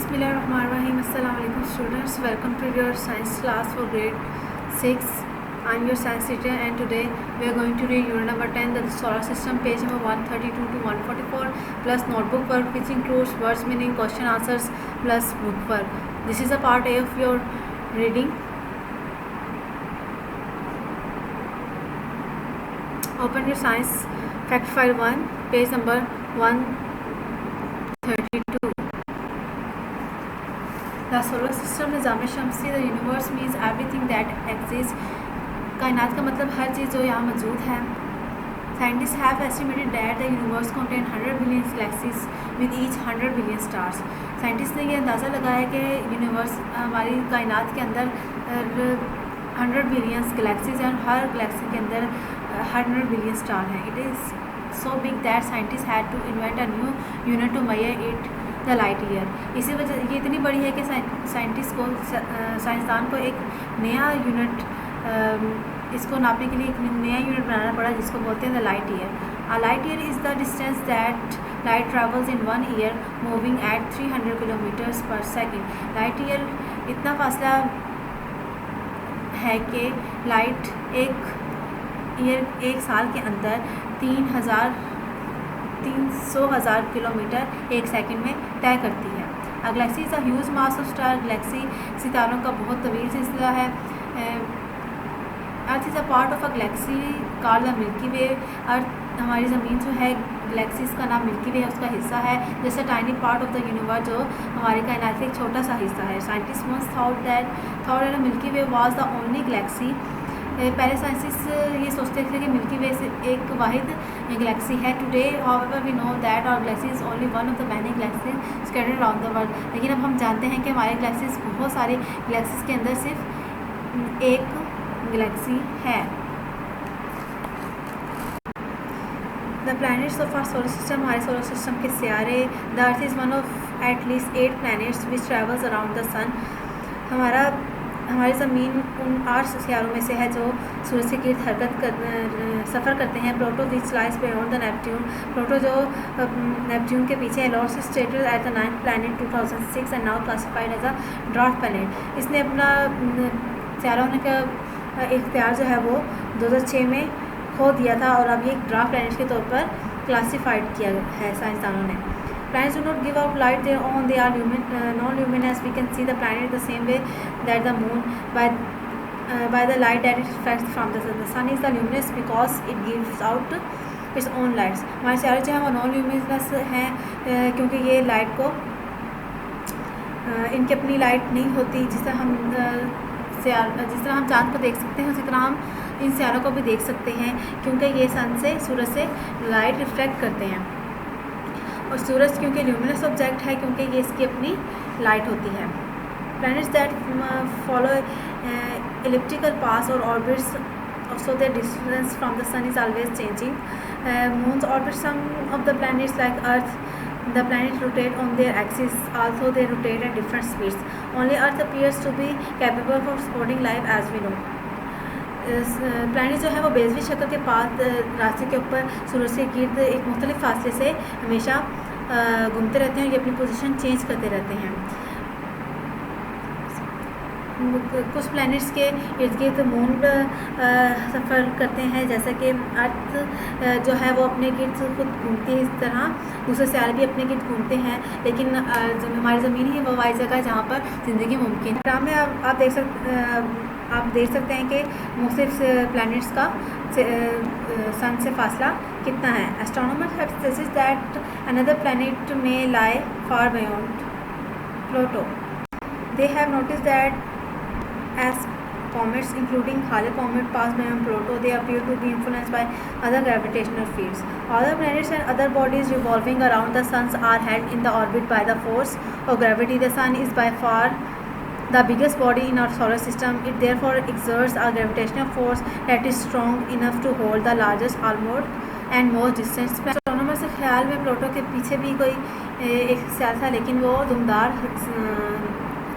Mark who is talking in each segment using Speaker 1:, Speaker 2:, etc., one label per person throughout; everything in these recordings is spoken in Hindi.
Speaker 1: Bismillahirrahmanirrahim. Assalamualaikum students. Welcome to your science class for grade 6. I'm your science teacher and today we are going to read unit number 10, the solar system, page number 132 to 144 plus notebook work which includes words meaning, question answers plus book work. This is a part A of your reading. Open your science fact file 1, page number 132. The solar system Nizam Shamsi. The universe means everything that exists. कायनात का मतलब हर चीज़ जो यहाँ मौजूद है. Scientists have estimated that the universe contains 100 billion galaxies with each 100 billion stars. Scientist ने ये अंदाज़ा लगाया कि यूनिवर्स हमारी कायनात के अंदर 100 बिलियन गैलेक्सीज हैं और हर गैलेक्सी के अंदर 100 बिलियन स्टार हैं. It is so big that scientists had to invent a new unit to measure it, the light year. इसी वजह ये इतनी बड़ी है कि साइंसदान को एक नया यूनिट इसको नापने के लिए एक नया यूनिट बनाना पड़ा जिसको बोलते हैं the light year. A light year is the distance that light travels in 1 year moving at 300 kilometers per second. Light year इतना फासला है कि लाइट एक साल के अंदर 300,000 किलोमीटर एक सेकंड में तय करती है. A galaxy is a huge mass of star. Galaxy सितारों का बहुत तवील सिलसिला है. Earth is a part of a galaxy called the Milky Way. Earth हमारी ज़मीन जो है गैलेक्सीज का नाम मिल्की वे है, उसका हिस्सा है. जैसे tiny part of the universe जो हमारी कायनात का एक छोटा सा हिस्सा है. Scientist once thought that Milky Way was the only galaxy. पहले साइंटिस्ट ये सोचते थे कि मिल्की वे से एक वाहिद गैलेक्सी है. Today however we know that our galaxy is only one of the many galaxies scattered around the world. लेकिन अब हम जानते हैं कि हमारे गैलेक्सीज बहुत सारी गैलेक्सीज के अंदर सिर्फ एक गैलेक्सी है. The planets of our solar system, हमारे सोलर सिस्टम के सियारे. The earth is one of at least 8 planets which travels around the sun. हमारी ज़मीन उन 8 सियारों में से है जो सूरज के गिर्द सफ़र करते हैं. Pluto which lies beyond the Neptune. Pluto जो नेपट्यून के पीछे है. Lost stated at the 9th planet 2006 and now classified as a dwarf planet. इसने अपना सियारा होने का इख्तियार जो है वो 2006 में खो दिया था और अब ये एक ड्वार्फ प्लैनेट के तौर पर क्लासिफाइड किया है साइंसदानों ने. Planets do not give out light their own. They are non-luminous. We can see the planet the same way that the moon by the light that it reflects from the sun. The sun is the luminous because it gives out its own lights. हमारे सितारे जो हैं वो नॉन ल्यूमिनस हैं क्योंकि ये लाइट को इनकी अपनी लाइट नहीं होती. जिस तरह हम चाँद को देख सकते हैं उसी तरह हम इन सितारों को भी देख सकते हैं क्योंकि ये सूरज से लाइट रिफ्लेक्ट करते हैं. और सूरज क्योंकि ल्यूमिनस ऑब्जेक्ट है क्योंकि ये इसकी अपनी लाइट होती है. Planets that follow elliptical paths or orbits, so their distance from the sun is always changing. Moons orbit some of the planets like Earth. The planets rotate on their axis, although they rotate at different speeds. Only Earth appears to be capable of supporting life as we know. Planet जो है वो बेजवी शक्ल के पास रास्ते के ऊपर सूरज के गिर्द एक मुख्तलिफ फासले से हमेशा घूमते रहते हैं और ये अपनी पोजीशन चेंज करते रहते हैं. कुछ प्लैनेट्स के इर्द गिर्द मून सफ़र करते हैं जैसा कि अर्थ जो है वो अपने गिर्द खुद घूमती है. इस तरह दूसरे सियारे भी अपने गिर्द घूमते हैं लेकिन हमारी ज़मीन ही वो वाली जगह है जहाँ पर ज़िंदगी मुमकिन है. में आप देख सकते हैं कि मुख्तलिफ प्लैनेट्स का सन से फासला कितना है. Astronomers have suggested that another planet may lie far beyond Pluto. They have noticed that as comets including Halley comet pass beyond Pluto, they appear to be influenced by other gravitational fields. Other planets and other bodies revolving around the sun are held in the orbit by the force of gravity. The sun is by far the biggest body in our solar system. It therefore exerts a gravitational force that is strong enough to hold the largest, almost and most distant. Astronomers के ख्याल में प्लूटो के पीछे भी कोई एक सितारा था लेकिन वो दुमदार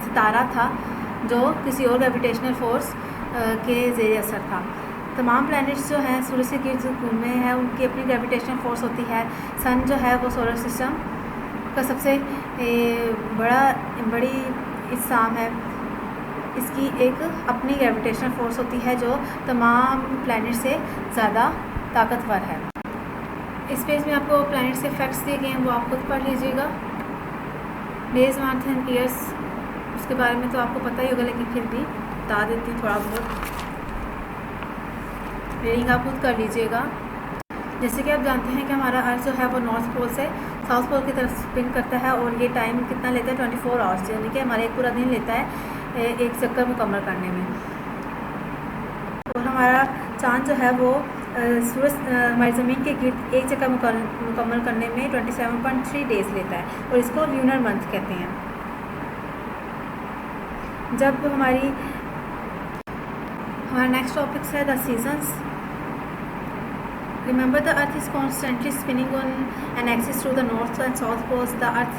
Speaker 1: सितारा था जो किसी और ग्रेविटेशनल फोर्स के ज़रिए असर था. तमाम प्लैनेट्स जो हैं सूरज के गिर्द घूमे हैं उनकी अपनी ग्रेविटेशनल फोर्स होती है. सन जो है वो सोलर सिस्टम का सबसे बड़ी इस्साम है। इसकी एक अपनी ग्रेविटेशनल फोर्स होती है जो तमाम प्लैनेट से ज़्यादा ताकतवर है। इस पेज में आपको प्लैनेट्स के फैक्ट्स दिए गए हैं, वो आप खुद पढ़ लीजिएगा। डेज, मंथ एंड ईयर्स, उसके बारे में तो आपको पता ही होगा, लेकिन फिर भी बता देती हूँ थोड़ा बहुत। रीडिंग आप खुद कर लीजिएगा। जैसे कि आप जानते हैं कि हमारा अर्थ जो है वो नॉर्थ पोल से साउथ पोल की तरफ स्पिन करता है, और ये टाइम कितना लेता है 24 आवर्स, यानी कि हमारा एक पूरा दिन लेता है एक चक्कर मुकम्मल करने में। और हमारा चाँद जो है वो सूरज हमारी ज़मीन के गिर्द एक चक्कर मुकम्मल करने में 27.3 डेज़ लेता है, और इसको ल्यूनर मंथ कहते हैं। जब हमारा नेक्स्ट टॉपिक है the seasons. Remember, the Earth is constantly spinning on an axis through the north and south poles. The Earth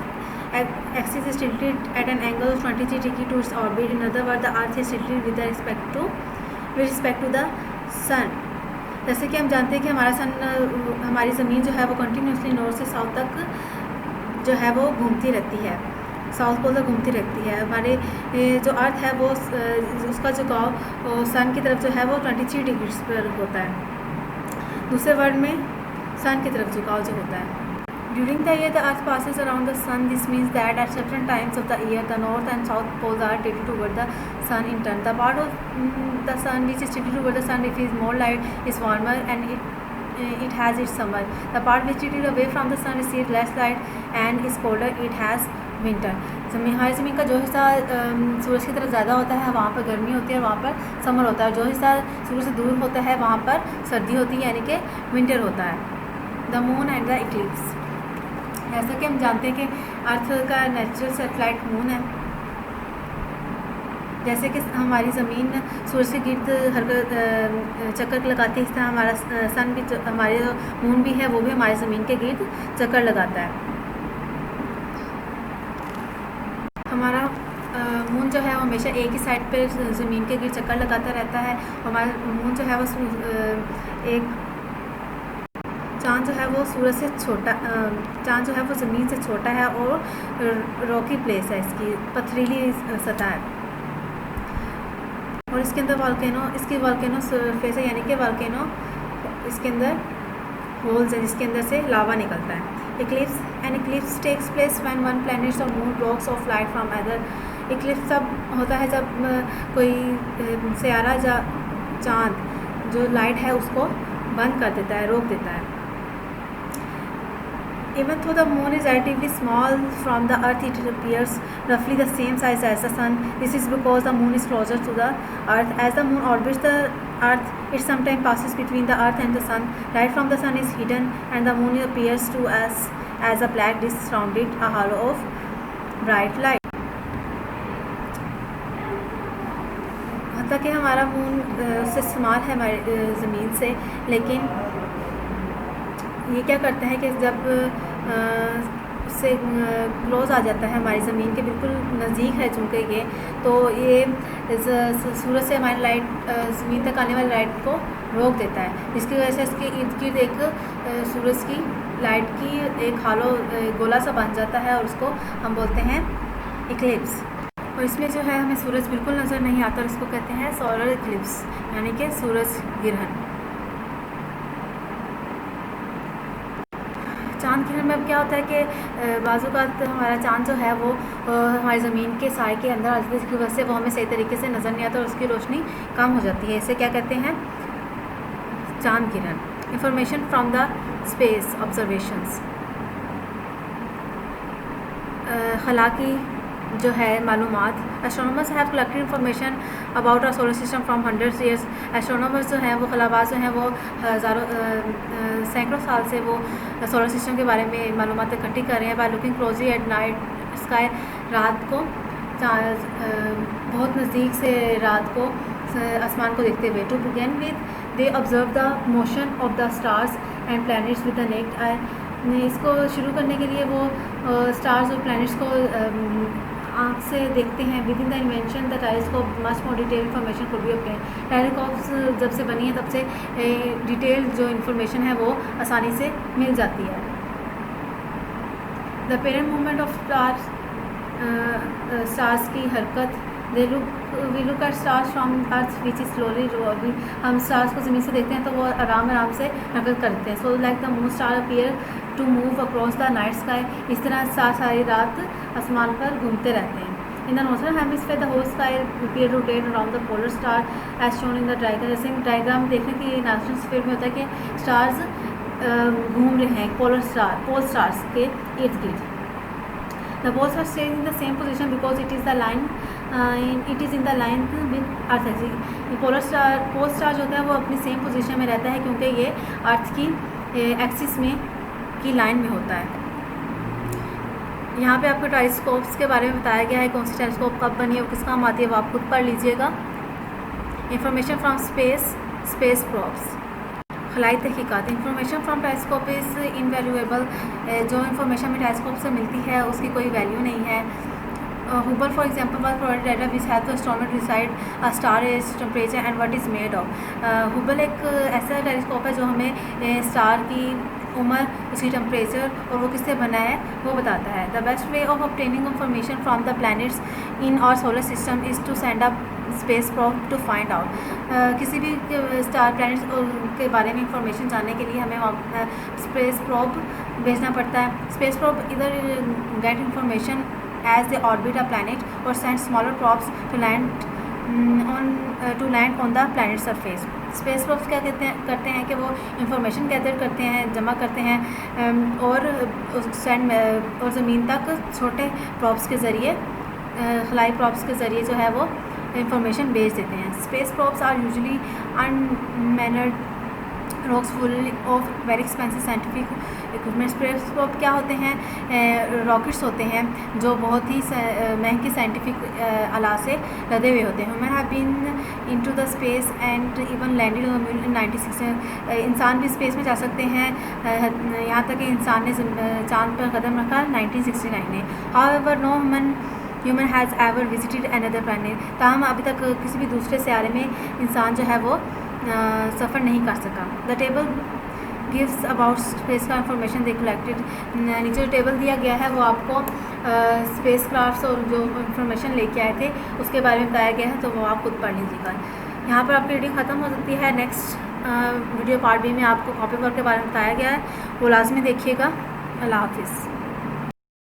Speaker 1: axis is tilted at an angle of 23 degrees to its orbit. In other words, the Earth is tilted with respect to the Sun. जैसे कि हम जानते हैं कि हमारी ज़मीन जो है वो कंटिन्यूसली नॉर्थ से साउथ तक जो है वो घूमती रहती है, साउथ पोल तक घूमती रहती है। हमारे जो अर्थ है वो उसका झुकाव सन की तरफ जो है वो 23 डिग्री पर होता है। दूसरे वर्ड में सन की तरफ झुकाव जो होता है। During the year the earth passes around the sun. This means that at certain times of the year the north and south poles are tilted toward the sun in turn. The part of the sun which is tilted toward the sun receives more light is warmer and it has its summer. The part which is tilted away from the sun receives less light and is colder. It has winter. हमारी ज़मीन का जो हिस्सा सूरज की तरफ ज़्यादा होता है वहाँ पर गर्मी होती है और वहाँ पर समर होता है। जो हिस्सा सूरज से दूर होता है वहाँ पर सर्दी होती है, यानी कि विंटर होता है। The moon and the Eclipse. जैसा कि हम जानते हैं कि अर्थ का नेचुरल सैटेलाइट मून है। जैसे कि हमारी ज़मीन सूरज के गिर्द चक्कर लगाती है, इस तरह हमारा सन भी, हमारे मून भी है वो भी हमारी ज़मीन के गिर्द चक्कर लगाता है। हमारा मून जो है वो हमेशा एक ही साइड पे ज़मीन के गिर्द चक्कर लगाता रहता है। हमारा मून जो है वो एक चाँद जो है वो सूरज से छोटा, चाँद जो है वो ज़मीन से छोटा है और रॉकी प्लेस है, इसकी पथरीली सतह है। और इसके अंदर इसकी वॉल्केनो सरफेस है, यानी कि वॉल्केनो इसके अंदर होल्स है जिसके अंदर से लावा निकलता है। Eclipse. An eclipse takes place when one planet or moon blocks off light from other. Eclipse तब होता है जब कोई सियारा या चाँद जो लाइट है उसको बंद कर देता है, रोक देता है। Even though the moon is relatively small from the earth, it appears roughly the same size as the sun. This is because the moon is closer to the earth. As the moon orbits the earth, it sometimes passes between the earth and the sun. Light from the sun is hidden and the moon appears to us as a black disk surrounded a halo of bright light. मतलब कि हमारा मून उससे स्मॉल है हमारी ज़मीन से, लेकिन ये क्या करता है कि जब उससे क्लोज आ जाता है, हमारी ज़मीन के बिल्कुल नज़दीक है चूँकि ये, तो ये सूरज से हमारी लाइट ज़मीन तक आने वाली लाइट को रोक देता है, जिसकी वजह से इसके इर्द गिर्द एक सूरज की लाइट की एक हालो गोला सा बन जाता है और उसको हम बोलते हैं इक्लिप्स। और इसमें जो है हमें सूरज बिल्कुल नज़र नहीं आता और इसको कहते हैं सोलर इक्लिप्स, यानी कि सूरज ग्रहण। चाँद ग्रहण में अब क्या होता है कि बाजू का हमारा चाँद जो है वो हमारी ज़मीन के साए के अंदर आ जाता है, जिसकी वजह से वो हमें सही तरीके से नज़र नहीं आता और उसकी रोशनी कम हो जाती है। इसे क्या कहते हैं? चाँद ग्रहण। Information from the space observations. खला की जो है मालूमात। Astronomers have collected information about our solar system from hundreds years. Astronomers जो हैं वो खलाबाज जो हैं वो सैकड़ों साल से वो सोलर सिस्टम के बारे में मालूमात इकट्ठी कर रहे हैं। By looking closely at night sky, रात को बहुत नज़दीक से रात को आसमान को देखते हुए। To begin with they observe the motion of the stars and planets with the naked eye. इसको शुरू करने के लिए वो स्टार्स और प्लैनेट्स को आँख से देखते हैं। With in the invention the telescope much more detail information को भी अपने टेलीस्कोप्स जब से बनी है तब से डिटेल जो इन्फॉर्मेशन है वो आसानी से मिल जाती है। The parent movement of stars की हरकत, we look at stars from earth which is slowly revolving, हम स्टार्स को ज़मीन से देखते हैं तो वो आराम आराम से हरकत करते हैं। So like the moon star appear to move across the night sky, इस तरह स्टार सारी रात आसमान पर घूमते रहते हैं। In the northern hemisphere the whole sky appear to rotate around the polar star as shown in the diagram. जैसे हम डायग्राम देख रहे हैं कि नॉर्थर्न हेमिस्फीयर में होता है कि स्टार्स घूम रहे हैं पोल स्टार्स के इर्द गिर्द। The poles are staying in the same position because it is in the line with earth axis. Pole star जो होता है वो अपनी सेम पोजीशन में रहता है क्योंकि ये अर्थ की एक्सिस में की लाइन में होता है। यहाँ पे आपको टेलीस्कोप्स के बारे में बताया गया है, कौन सी टेलीस्कोप कब बनी है और किस काम आती है, वो आप खुद पढ़ लीजिएगा। इंफॉर्मेशन फ्रॉम स्पेस प्रोब्स, खलाई तहकीकात। Information from telescope is invaluable, जो इंफॉर्मेशन में टेलीस्कोप से मिलती है उसकी कोई वैल्यू नहीं है। Hubble for example was provided data which have to astronomer decide a star age temperature and what is made of. Hubble एक ऐसा टेलीस्कोप है जो हमें स्टार की उम्र, उसकी टेम्परेचर और वो किससे बना है वो बताता है। The best way of obtaining information from the planets in our solar system is to send up space probe to find out. किसी भी स्टार प्लैनेट्स के बारे में इंफॉर्मेशन जानने के लिए हमें स्पेस प्रोब भेजना पड़ता है। Space probe either get information as they orbit a planet और send smaller probes to land on the planet surface. Space probes क्या करते हैं कि वो इंफॉर्मेशन गैदर करते हैं, जमा करते हैं और सेंड और ज़मीन तक छोटे प्रोब्स के ज़रिए, खलाई प्रोब्स के ज़रिए जो है वो इंफॉर्मेशन भेज देते हैं। Space probes are usually unmanned rocks full of very expensive scientific equipment. Space probe क्या होते हैं? रॉकेट्स होते हैं जो बहुत ही महंगी साइंटिफिक आला से लदे हुए होते हैं। Human have been into the space and even landed on moon in 96। इंसान भी स्पेस में जा सकते हैं, यहाँ तक कि इंसान ने चांद पर कदम रखा 1969 में। However no human has ever visited another planet, ताहम अभी तक किसी भी दूसरे सियारे में इंसान जो है वो सफ़र नहीं कर सका। The table gives about space का इंफॉर्मेशन दे कलेक्टेड, नीचे जो टेबल दिया गया है वो आपको स्पेस क्राफ्ट्स और जो इंफॉर्मेशन लेके आए थे उसके बारे में बताया गया है, तो वो आप खुद पढ़ लीजिएगा। यहाँ पर आपकी रीडिंग ख़त्म हो सकती है। नेक्स्ट वीडियो पार्ट बी में आपको कॉपी वर्क के बारे में बताया गया है, वो लाजमी देखिएगा। अल्लाह हाफिज़।